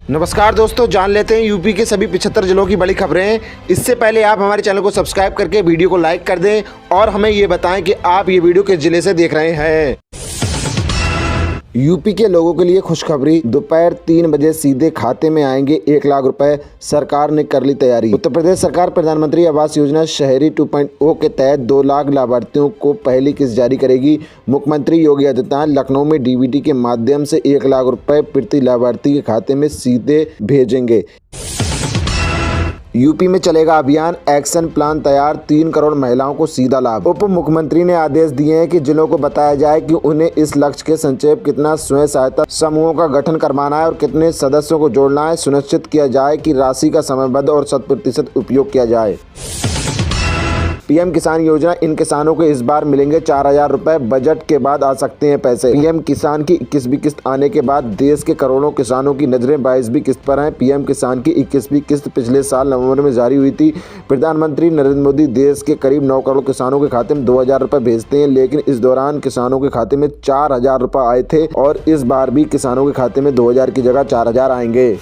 नमस्कार दोस्तों, जान लेते हैं यूपी के सभी 75 जिलों की बड़ी खबरें। इससे पहले आप हमारे चैनल को सब्सक्राइब करके वीडियो को लाइक कर दें और हमें ये बताएं कि आप ये वीडियो किस जिले से देख रहे हैं। यूपी के लोगों के लिए खुशखबरी, दोपहर 3 बजे सीधे खाते में आएंगे 1 लाख रुपए। सरकार ने कर ली तैयारी। उत्तर प्रदेश सरकार प्रधानमंत्री आवास योजना शहरी 2.0 के तहत 2 लाख लाभार्थियों को पहली किस्त जारी करेगी। मुख्यमंत्री योगी आदित्यनाथ लखनऊ में डीबीटी के माध्यम से 1 लाख रुपए प्रति लाभार्थी के खाते में सीधे भेजेंगे। यूपी में चलेगा अभियान, एक्शन प्लान तैयार, 3 करोड़ महिलाओं को सीधा लाभ। उप मुख्यमंत्री ने आदेश दिए हैं कि जिलों को बताया जाए कि उन्हें इस लक्ष्य के संक्षेप कितना स्वयं सहायता समूहों का गठन करवाना है और कितने सदस्यों को जोड़ना है। सुनिश्चित किया जाए कि राशि का समयबद्ध और 100% उपयोग किया जाए। पीएम किसान योजना, इन किसानों को इस बार मिलेंगे 4000 रुपए। बजट के बाद आ सकते हैं पैसे। पीएम किसान की 21वीं किस्त आने के बाद देश के करोड़ों किसानों की नजरें 22वीं किस्त पर हैं। पीएम किसान की 21वीं किस्त पिछले साल नवंबर में जारी हुई थी। प्रधानमंत्री नरेंद्र मोदी देश के करीब 9 करोड़ किसानों के खाते में 2000 रुपए भेजते हैं, लेकिन इस दौरान किसानों के खाते में 4000 रुपए आए थे और इस बार भी किसानों के खाते में 2000 की जगह 4000 आएंगे।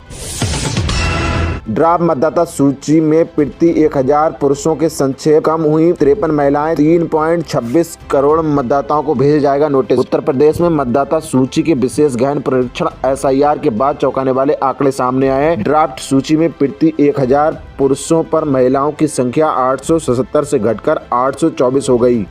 ड्राफ्ट मतदाता सूची में प्रति 1000 पुरुषों के संक्षेप कम हुई 53 महिलाएं। 3.26 करोड़ मतदाताओं को भेजा जाएगा नोटिस। उत्तर प्रदेश में मतदाता सूची के विशेष गहन परीक्षण एसआईआर के बाद चौंकाने वाले आंकड़े सामने आए हैं। ड्राफ्ट सूची में प्रति 1000 पुरुषों पर महिलाओं की संख्या 877 से घटकर 824 हो गई।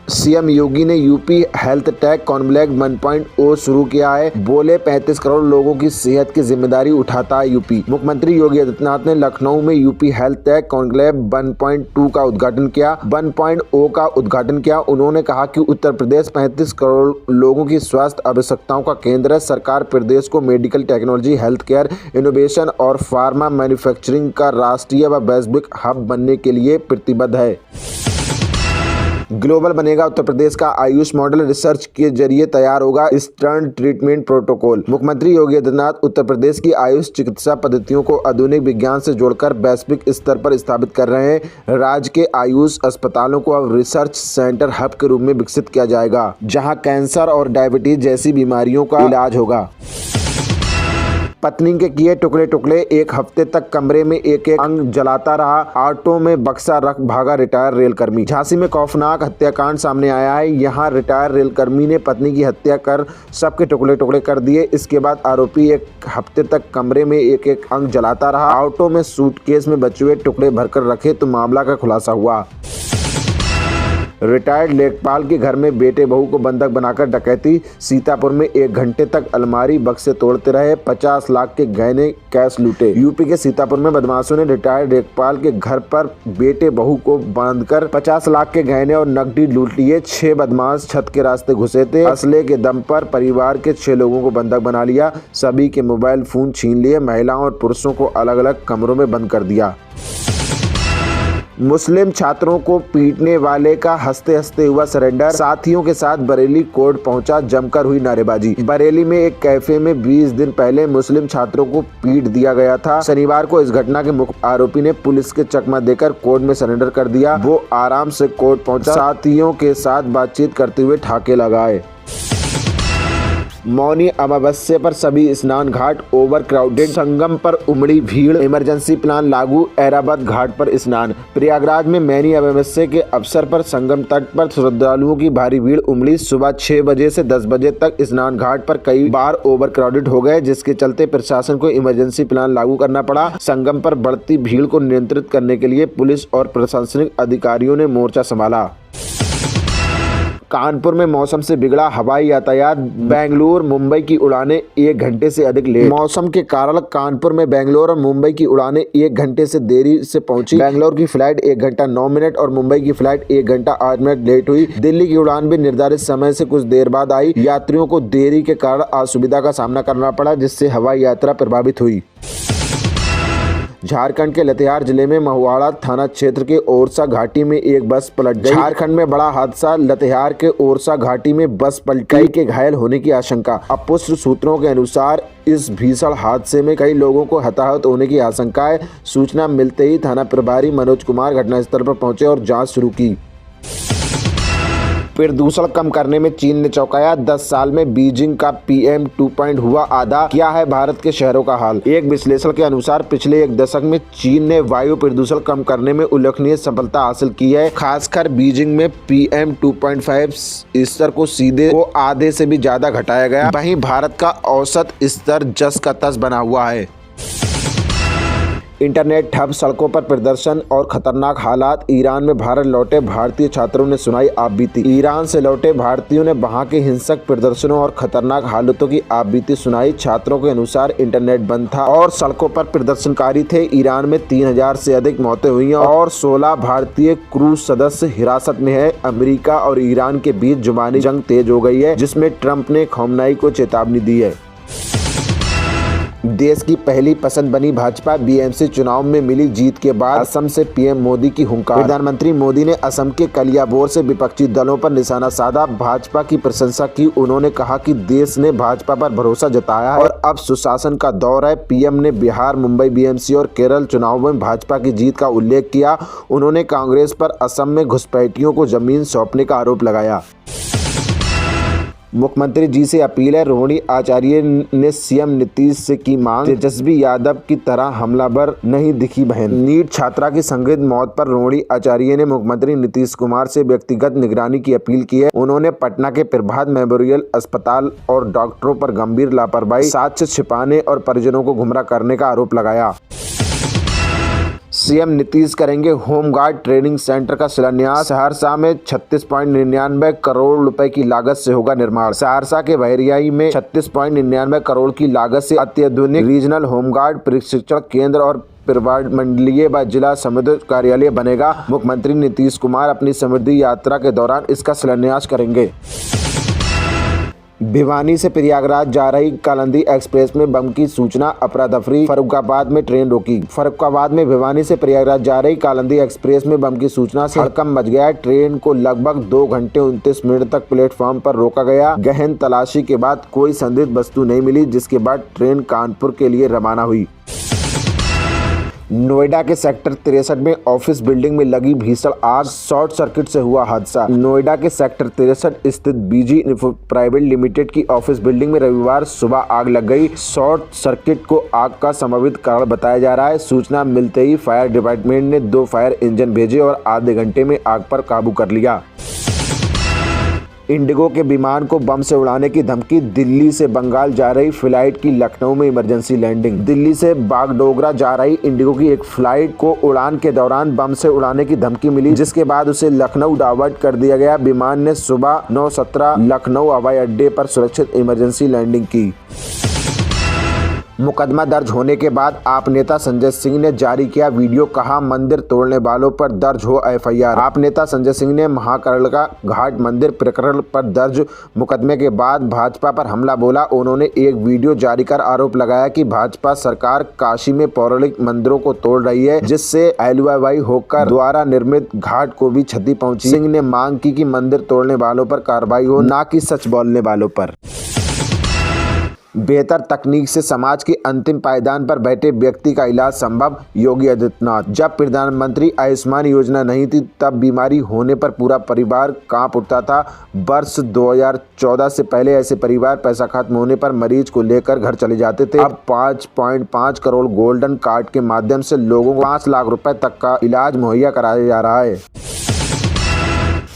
सीएम योगी ने यूपी हेल्थ टेक कॉन्क्लेव 1.0 शुरू किया है। बोले 35 करोड़ लोगों की सेहत की जिम्मेदारी उठाता है यूपी। मुख्यमंत्री योगी आदित्यनाथ ने लखनऊ में यूपी हेल्थ टेक कॉन्क्लेव 1.2 का उद्घाटन किया। 1.0 का उद्घाटन किया। उन्होंने कहा कि उत्तर प्रदेश 35 करोड़ लोगों की स्वास्थ्य आवश्यकताओं का केंद्र है। सरकार प्रदेश को medical technology, health care, innovation और फार्मा मैन्युफैक्चरिंग का राष्ट्रीय व वैश्विक हब बनने के लिए प्रतिबद्ध है। ग्लोबल बनेगा उत्तर प्रदेश का आयुष मॉडल, रिसर्च के जरिए तैयार होगा ईस्टर्न ट्रीटमेंट प्रोटोकॉल। मुख्यमंत्री योगी आदित्यनाथ उत्तर प्रदेश की आयुष चिकित्सा पद्धतियों को आधुनिक विज्ञान से जोड़कर वैश्विक स्तर पर स्थापित कर रहे हैं। राज्य के आयुष अस्पतालों को अब रिसर्च सेंटर हब के रूप में विकसित किया जाएगा, जहां कैंसर और डायबिटीज जैसी बीमारियों का इलाज होगा। पत्नी के किए टुकड़े टुकड़े, 1 हफ्ते तक कमरे में एक एक अंग जलाता रहा। ऑटो में बक्सा रख भागा रिटायर रेलकर्मी। झांसी में खौफनाक हत्याकांड सामने आया है। यहां रिटायर रेलकर्मी ने पत्नी की हत्या कर सबके टुकड़े टुकड़े कर दिए। इसके बाद आरोपी 1 हफ्ते तक कमरे में एक एक अंग जलाता रहा। ऑटो में सूटकेस में बचे हुए टुकड़े भरकर रखे तो मामला का खुलासा हुआ। रिटायर्ड लेखपाल के घर में बेटे बहू को बंधक बनाकर डकैती। सीतापुर में 1 घंटे तक अलमारी बक्से तोड़ते रहे, 50 लाख के गहने कैश लूटे। यूपी के सीतापुर में बदमाशों ने रिटायर्ड लेखपाल के घर पर बेटे बहू को बांधकर 50 लाख के गहने और नकदी लूट लिए। 6 बदमाश छत के रास्ते घुसे थे। असले के दम पर परिवार के 6 लोगों को बंधक बना लिया। सभी के मोबाइल फोन छीन लिए। महिलाओं और पुरुषों को अलग अलग कमरों में बंद कर दिया। मुस्लिम छात्रों को पीटने वाले का हंसते हंसते हुआ सरेंडर। साथियों के साथ बरेली कोर्ट पहुंचा, जमकर हुई नारेबाजी। बरेली में एक कैफे में 20 दिन पहले मुस्लिम छात्रों को पीट दिया गया था। शनिवार को इस घटना के मुख्य आरोपी ने पुलिस के चकमा देकर कोर्ट में सरेंडर कर दिया। वो आराम से कोर्ट पहुंचा, साथियों के साथ बातचीत करते हुए ठाके लगाए। मौनी अमावस्या पर सभी स्नान घाट ओवर क्राउडेड, संगम पर उमड़ी भीड़, इमरजेंसी प्लान लागू, ऐरावत घाट पर स्नान। प्रयागराज में मौनी अमावस्या के अवसर पर संगम तट पर श्रद्धालुओं की भारी भीड़ उमड़ी। सुबह 6 बजे से 10 बजे तक स्नान घाट पर कई बार ओवर क्राउडेड हो गए, जिसके चलते प्रशासन को इमरजेंसी प्लान लागू करना पड़ा। संगम पर बढ़ती भीड़ को नियंत्रित करने के लिए पुलिस और प्रशासनिक अधिकारियों ने मोर्चा संभाला। कानपुर में मौसम से बिगड़ा हवाई यातायात। बेंगलुरु मुंबई की उड़ानें 1 घंटे से अधिक लेट। मौसम के कारण कानपुर में बेंगलुरु और मुंबई की उड़ानें 1 घंटे से देरी से पहुंची। बेंगलुरु की फ्लाइट 1 घंटा 9 मिनट और मुंबई की फ्लाइट 1 घंटा 8 मिनट लेट हुई। दिल्ली की उड़ान भी निर्धारित समय से कुछ देर बाद आई। यात्रियों को देरी के कारण असुविधा का सामना करना पड़ा, जिससे हवाई यात्रा प्रभावित हुई। झारखंड के लातेहार जिले में महुआड़ा थाना क्षेत्र के ओरछा घाटी में एक बस पलट गई। झारखंड में बड़ा हादसा, लातेहार के ओरछा घाटी में बस पलट गई के घायल होने की आशंका। अपुष्ट सूत्रों के अनुसार इस भीषण हादसे में कई लोगों को हताहत होने की आशंका है। सूचना मिलते ही थाना प्रभारी मनोज कुमार घटनास्थल पर पहुंचे और जांच शुरू की। प्रदूषण कम करने में चीन ने चौंकाया, 10 साल में बीजिंग का PM 2.0 हुआ आधा। क्या है भारत के शहरों का हाल? एक विश्लेषण के अनुसार पिछले एक दशक में चीन ने वायु प्रदूषण कम करने में उल्लेखनीय सफलता हासिल की है। खासकर बीजिंग में PM 2.5 स्तर को सीधे को आधे से भी ज्यादा घटाया गया। वहीं भारत का औसत स्तर जस का तस बना हुआ है। इंटरनेट ठप, सड़कों पर प्रदर्शन और खतरनाक हालात। ईरान में भारत लौटे भारतीय छात्रों ने सुनाई आप बीती। ईरान से लौटे भारतीयों ने वहां के हिंसक प्रदर्शनों और खतरनाक हालातों की आप बीती सुनाई। छात्रों के अनुसार इंटरनेट बंद था और सड़कों पर प्रदर्शनकारी थे। ईरान में 3000 से अधिक मौतें हुई और 16 भारतीय क्रू सदस्य हिरासत में है। अमेरिका और ईरान के बीच जुबानी जंग तेज हो गई है, जिसमें ट्रंप ने खamenei को चेतावनी दी है। देश की पहली पसंद बनी भाजपा, BMC चुनाव में मिली जीत के बाद असम से PM मोदी की हुंकार। प्रधानमंत्री मोदी ने असम के कलियाबोर से विपक्षी दलों पर निशाना साधा, भाजपा की प्रशंसा की। उन्होंने कहा कि देश ने भाजपा पर भरोसा जताया है और अब सुशासन का दौर है। PM ने बिहार, मुंबई BMC और केरल चुनाव में भाजपा की जीत का उल्लेख किया। उन्होंने कांग्रेस पर असम में घुसपैठियों को जमीन सौंपने का आरोप लगाया। मुख्यमंत्री जी से अपील है, रोहिणी आचार्य ने CM नीतीश से की मांग। तेजस्वी यादव की तरह हमलावर नहीं दिखी बहन। नीट छात्रा की संदिग्ध मौत पर रोहिणी आचार्य ने मुख्यमंत्री नीतीश कुमार से व्यक्तिगत निगरानी की अपील की है। उन्होंने पटना के प्रभात मेमोरियल अस्पताल और डॉक्टरों पर गंभीर लापरवाही, साक्ष्य छिपाने और परिजनों को गुमराह करने का आरोप लगाया। CM नीतीश करेंगे होमगार्ड ट्रेनिंग सेंटर का शिलान्यास। सहरसा में 36.99 करोड़ रुपए की लागत से होगा निर्माण। सहरसा के बहरियाई में 36.99 करोड़ की लागत से अत्याधुनिक रीजनल होमगार्ड प्रशिक्षण केंद्र और प्रमंडलीय व जिला समृद्धि कार्यालय बनेगा। मुख्यमंत्री नीतीश कुमार अपनी समृद्धि यात्रा के दौरान इसका शिलान्यास करेंगे। भिवानी से प्रयागराज जा रही कालिंदी एक्सप्रेस में बम की सूचना, अफरा-तफरी। फर्रुखाबाद में ट्रेन रोकी। फर्रुखाबाद में भिवानी से प्रयागराज जा रही कालिंदी एक्सप्रेस में बम की सूचना से हड़कंप मच गया। ट्रेन को लगभग 2 घंटे 29 मिनट तक प्लेटफॉर्म पर रोका गया। गहन तलाशी के बाद कोई संदिग्ध वस्तु नहीं मिली, जिसके बाद ट्रेन कानपुर के लिए रवाना हुई। नोएडा के सेक्टर 63 में ऑफिस बिल्डिंग में लगी भीषण आग, शॉर्ट सर्किट से हुआ हादसा। नोएडा के सेक्टर 63 स्थित बीजी प्राइवेट लिमिटेड की ऑफिस बिल्डिंग में रविवार सुबह आग लग गई। शॉर्ट सर्किट को आग का संभावित कारण बताया जा रहा है। सूचना मिलते ही फायर डिपार्टमेंट ने 2 फायर इंजन भेजे और आधे घंटे में आग पर काबू कर लिया। इंडिगो के विमान को बम से उड़ाने की धमकी। दिल्ली से बंगाल जा रही फ्लाइट की लखनऊ में इमरजेंसी लैंडिंग। दिल्ली से बागडोगरा जा रही इंडिगो की एक फ्लाइट को उड़ान के दौरान बम से उड़ाने की धमकी मिली, जिसके बाद उसे लखनऊ डाइवर्ट कर दिया गया। विमान ने सुबह 9:17 लखनऊ हवाई अड्डे पर सुरक्षित इमरजेंसी लैंडिंग की। मुकदमा दर्ज होने के बाद आप नेता संजय सिंह ने जारी किया वीडियो, कहा मंदिर तोड़ने वालों पर दर्ज हो FIR। आप नेता संजय सिंह ने महाकालका घाट मंदिर प्रकरण पर दर्ज मुकदमे के बाद भाजपा पर हमला बोला। उन्होंने एक वीडियो जारी कर आरोप लगाया कि भाजपा सरकार काशी में पौराणिक मंदिरों को तोड़ रही है, जिससे LYY होकर द्वारा निर्मित घाट को भी क्षति पहुंची। सिंह ने मांग की कि मंदिर तोड़ने वालों पर कार्रवाई हो, न कि सच बोलने वालों पर। बेहतर तकनीक से समाज के अंतिम पायदान पर बैठे व्यक्ति का इलाज संभव, योगी आदित्यनाथ। जब प्रधानमंत्री आयुष्मान योजना नहीं थी, तब बीमारी होने पर पूरा परिवार कांप उठता था। वर्ष 2014 से पहले ऐसे परिवार पैसा खत्म होने पर मरीज को लेकर घर चले जाते थे। अब 5.5 करोड़ गोल्डन कार्ड के माध्यम से लोगों को 5 लाख रुपए तक का इलाज मुहैया कराया जा रहा है।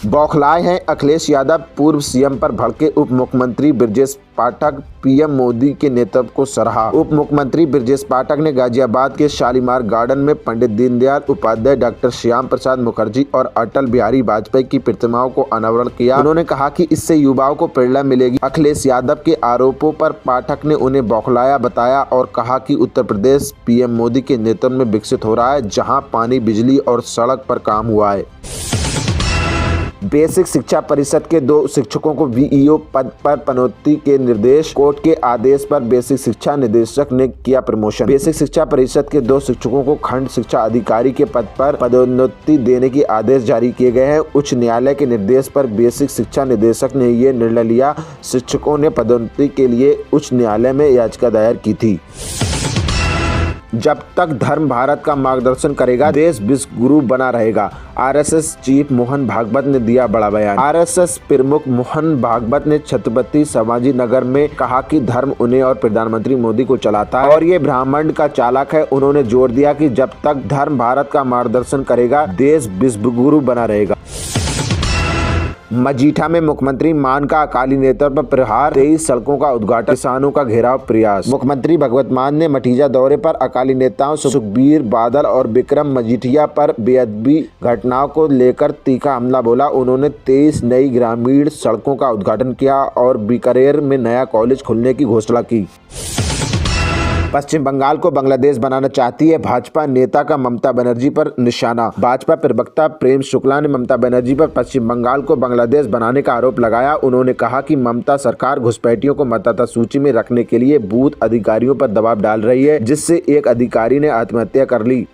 बौखलाए हैं अखिलेश यादव, पूर्व CM पर भड़के उप मुख्यमंत्री ब्रजेश पाठक। PM मोदी के नेतृत्व को सराहा। उप मुख्यमंत्री ब्रजेश पाठक ने गाजियाबाद के शालीमार गार्डन में पंडित दीनदयाल उपाध्याय, डॉक्टर श्याम प्रसाद मुखर्जी और अटल बिहारी वाजपेयी की प्रतिमाओं को अनावरण किया। उन्होंने कहा कि इससे युवाओं को प्रेरणा मिलेगी। अखिलेश यादव के आरोपों पर पाठक ने उन्हें बौखलाया बताया और कहा कि उत्तर प्रदेश PM मोदी के नेतृत्व में विकसित हो रहा है, जहाँ पानी, बिजली और सड़क पर काम हुआ है। बेसिक शिक्षा परिषद के 2 शिक्षकों को VEO पद पर पदोन्नति के निर्देश। कोर्ट के आदेश पर बेसिक शिक्षा निदेशक ने किया प्रमोशन। बेसिक शिक्षा परिषद के 2 शिक्षकों को खंड शिक्षा अधिकारी के पद पर पदोन्नति देने के आदेश जारी किए गए हैं। उच्च न्यायालय के निर्देश पर बेसिक शिक्षा निदेशक ने ये निर्णय लिया। शिक्षकों ने पदोन्नति के लिए उच्च न्यायालय में याचिका दायर की थी। जब तक धर्म भारत का मार्गदर्शन करेगा, देश विश्व गुरु बना रहेगा। आरएसएस चीफ मोहन भागवत ने दिया बड़ा बयान। आरएसएस प्रमुख मोहन भागवत ने छत्रपति शिवाजी नगर में कहा कि धर्म उन्हें और प्रधानमंत्री मोदी को चलाता है और ये ब्रह्मांड का चालक है। उन्होंने जोर दिया कि जब तक धर्म भारत का मार्गदर्शन करेगा, देश विश्व गुरु बना रहेगा। मजीठा में मुख्यमंत्री मान का अकाली नेतृत्व पर प्रहार, 23 सड़कों का उद्घाटन, किसानों का घेराव प्रयास। मुख्यमंत्री भगवत मान ने मठीजा दौरे पर अकाली नेताओं सुखबीर बादल और विक्रम मजीठिया पर बेअदबी घटनाओं को लेकर तीखा हमला बोला। उन्होंने 23 नई ग्रामीण सड़कों का उद्घाटन किया और बीकानेर में नया कॉलेज खुलने की घोषणा की। पश्चिम बंगाल को बांग्लादेश बनाना चाहती है भाजपा नेता का ममता बनर्जी पर निशाना। भाजपा प्रवक्ता प्रेम शुक्ला ने ममता बनर्जी पर पश्चिम बंगाल को बांग्लादेश बनाने का आरोप लगाया। उन्होंने कहा कि ममता सरकार घुसपैठियों को मतदाता सूची में रखने के लिए बूथ अधिकारियों पर दबाव डाल रही है, जिससे एक अधिकारी ने आत्महत्या कर ली।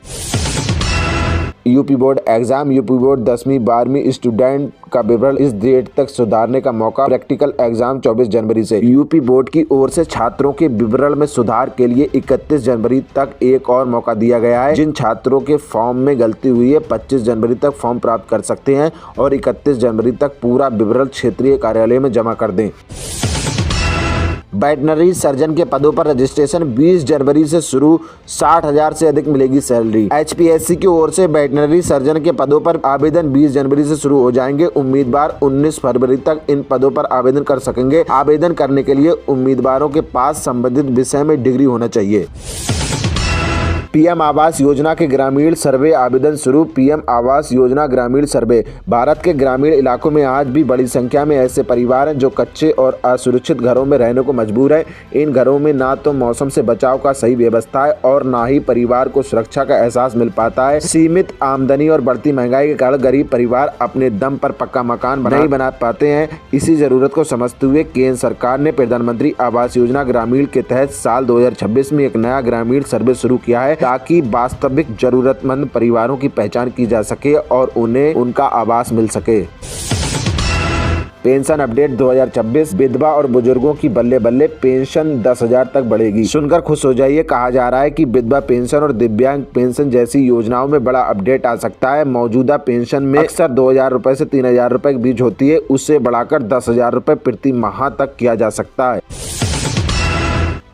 UP board exam, UP board 10वीं 12वीं स्टूडेंट का विवरण इस डेट तक सुधारने का मौका। प्रैक्टिकल एग्जाम 24 जनवरी से। यूपी बोर्ड की ओर से छात्रों के विवरण में सुधार के लिए 31 जनवरी तक एक और मौका दिया गया है। जिन छात्रों के फॉर्म में गलती हुई है 25 जनवरी तक फॉर्म प्राप्त कर सकते हैं और 31 जनवरी तक पूरा विवरण क्षेत्रीय कार्यालय में जमा कर दें। वेटनरी सर्जन के पदों पर रजिस्ट्रेशन 20 जनवरी से शुरू, 60,000 से अधिक मिलेगी सैलरी। एचपीएससी की ओर से वेटनरी सर्जन के पदों पर आवेदन 20 जनवरी से शुरू हो जाएंगे। उम्मीदवार 19 फरवरी तक इन पदों पर आवेदन कर सकेंगे। आवेदन करने के लिए उम्मीदवारों के पास संबंधित विषय में डिग्री होना चाहिए। पीएम आवास योजना के ग्रामीण सर्वे आवेदन शुरू। पीएम आवास योजना ग्रामीण सर्वे। भारत के ग्रामीण इलाकों में आज भी बड़ी संख्या में ऐसे परिवार हैं जो कच्चे और असुरक्षित घरों में रहने को मजबूर हैं। इन घरों में ना तो मौसम से बचाव का सही व्यवस्था है और ना ही परिवार को सुरक्षा का एहसास मिल पाता है। सीमित आमदनी और बढ़ती महंगाई के कारण गरीब परिवार अपने दम पर पक्का मकान नहीं बना पाते हैं। इसी जरूरत को समझते हुए केंद्र सरकार ने प्रधानमंत्री आवास योजना ग्रामीण के तहत साल 2026 में एक नया ग्रामीण सर्वे शुरू किया है, ताकि वास्तविक जरूरतमंद परिवारों की पहचान की जा सके और उन्हें उनका आवास मिल सके। Pension update 2026। विधवा और बुजुर्गों की बल्ले बल्ले पेंशन 10,000 तक बढ़ेगी। सुनकर खुश हो जाइए। कहा जा रहा है कि विधवा पेंशन और दिव्यांग पेंशन जैसी योजनाओं में बड़ा अपडेट आ सकता है। मौजूदा पेंशन में अक्सर 2,000 रुपए से 3,000 रुपए के बीच होती है, उससे बढ़ाकर 10,000 रुपए प्रति माह तक किया जा सकता है।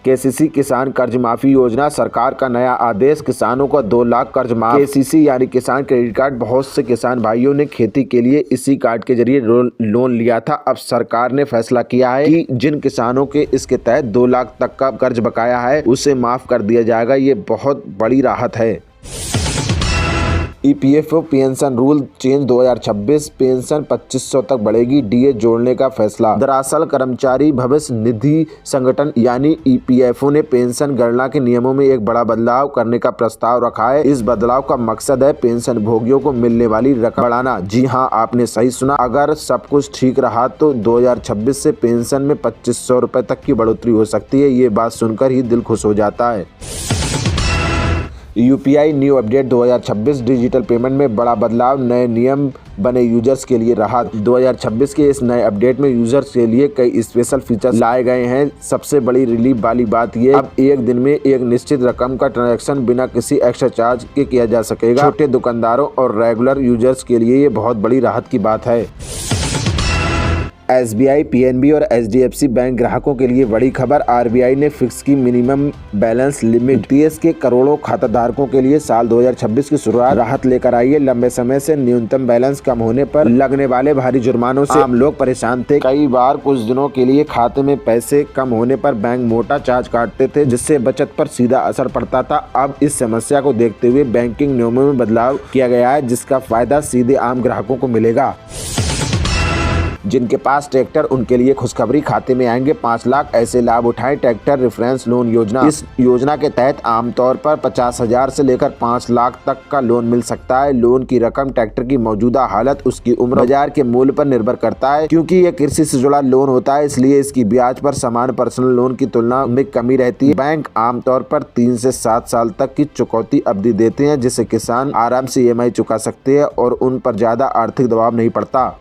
केसीसी किसान कर्ज माफी योजना। सरकार का नया आदेश, किसानों को 2 लाख कर्ज माफ। केसीसी यानी किसान क्रेडिट कार्ड। बहुत से किसान भाइयों ने खेती के लिए इसी कार्ड के जरिए लोन लिया था। अब सरकार ने फैसला किया है कि जिन किसानों के इसके तहत 2 लाख तक का कर्ज बकाया है उसे माफ कर दिया जाएगा। ये बहुत बड़ी राहत है। EPFO pension rule change 2026। Pension 2500 तक बढ़ेगी। डीए जोड़ने का फैसला। दरअसल कर्मचारी भविष्य निधि संगठन यानी ईपीएफओ ने पेंशन गणना के नियमों में एक बड़ा बदलाव करने का प्रस्ताव रखा है। इस बदलाव का मकसद है पेंशन भोगियों को मिलने वाली रकम बढ़ाना। जी हाँ, आपने सही सुना। अगर सब कुछ ठीक रहा तो 2026 से पेंशन में 2500 रुपए तक की बढ़ोतरी हो सकती है। ये बात सुनकर ही दिल खुश हो जाता है। UPI new update 2026। Digital payment में बड़ा बदलाव, नए नियम बने यूजर्स के लिए राहत। 2026 के इस नए अपडेट में यूजर्स के लिए कई स्पेशल फीचर्स लाए गए हैं। सबसे बड़ी रिलीफ वाली बात ये, अब एक दिन में एक निश्चित रकम का ट्रांजैक्शन बिना किसी एक्स्ट्रा चार्ज के किया जा सकेगा। छोटे दुकानदारों और रेगुलर यूजर्स के लिए ये बहुत बड़ी राहत की बात है। एसबीआई, पीएनबी और एचडीएफसी बैंक ग्राहकों के लिए बड़ी खबर। आरबीआई ने फिक्स की मिनिमम बैलेंस लिमिट। देश के करोड़ों खाताधारकों के लिए साल 2026 की शुरुआत राहत लेकर आई है। लंबे समय से न्यूनतम बैलेंस कम होने पर लगने वाले भारी जुर्मानों से आम लोग परेशान थे। कई बार कुछ दिनों के लिए खाते में पैसे कम होने पर बैंक मोटा चार्ज काटते थे, जिससे बचत पर सीधा असर पड़ता था। अब इस समस्या को देखते हुए बैंकिंग नियमों में बदलाव किया गया है, जिसका फायदा सीधे आम ग्राहकों को मिलेगा। जिनके पास ट्रैक्टर, उनके लिए खुशखबरी, खाते में आएंगे 5 लाख। ऐसे लाभ उठाएं ट्रैक्टर रेफरेंस लोन योजना। इस योजना के तहत आमतौर पर 50,000 से लेकर 5 लाख तक का लोन मिल सकता है। लोन की रकम ट्रैक्टर की मौजूदा हालत, उसकी उम्र, बाजार के मूल्य पर निर्भर करता है। क्योंकि यह कृषि से जुड़ा लोन होता है, इसलिए इसकी ब्याज पर सामान्य पर्सनल लोन की तुलना में कमी रहती है। बैंक आमतौर पर 3 से 7 साल तक की चुकौती अवधि देते हैं, जिससे किसान आराम से ईएमआई चुका सकते हैं और उन पर ज्यादा आर्थिक दबाव नहीं पड़ता।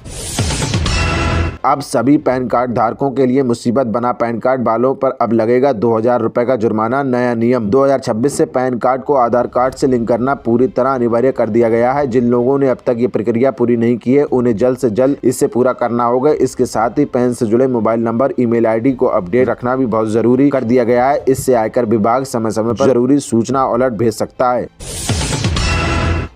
अब सभी पैन कार्ड धारकों के लिए मुसीबत बना, पैन कार्ड वालों पर अब लगेगा 2000 रुपए का जुर्माना। नया नियम 2026 से पैन कार्ड को आधार कार्ड से लिंक करना पूरी तरह अनिवार्य कर दिया गया है। जिन लोगों ने अब तक ये प्रक्रिया पूरी नहीं की है उन्हें जल्द से जल्द इससे पूरा करना होगा। इसके साथ ही पैन से जुड़े मोबाइल नंबर, ईमेल आईडी को अपडेट रखना भी बहुत जरूरी कर दिया गया है। इससे आयकर विभाग समय समय पर जरूरी सूचना अलर्ट भेज सकता है।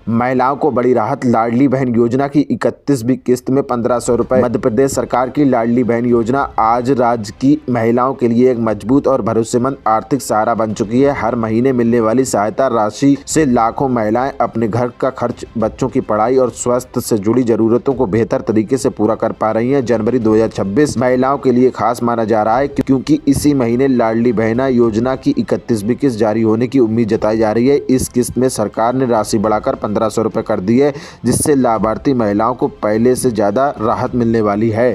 महिलाओं को बड़ी राहत, लाडली बहन योजना की 31वीं किस्त में 1500 रुपए। मध्य प्रदेश सरकार की लाडली बहन योजना आज राज्य की महिलाओं के लिए एक मजबूत और भरोसेमंद आर्थिक सहारा बन चुकी है। हर महीने मिलने वाली सहायता राशि से लाखों महिलाएं अपने घर का खर्च, बच्चों की पढ़ाई और स्वास्थ्य से जुड़ी जरूरतों को बेहतर तरीके से पूरा कर पा रही हैं। जनवरी 2026 महिलाओं के लिए खास माना जा रहा है क्योंकि इसी महीने लाडली बहना योजना की 31वीं किस्त जारी होने की उम्मीद जताई जा रही है। इस किस्त में सरकार ने राशि बढ़ाकर 1500 रुपए कर दी है, जिससे लाभार्थी महिलाओं को पहले से ज्यादा राहत मिलने वाली है।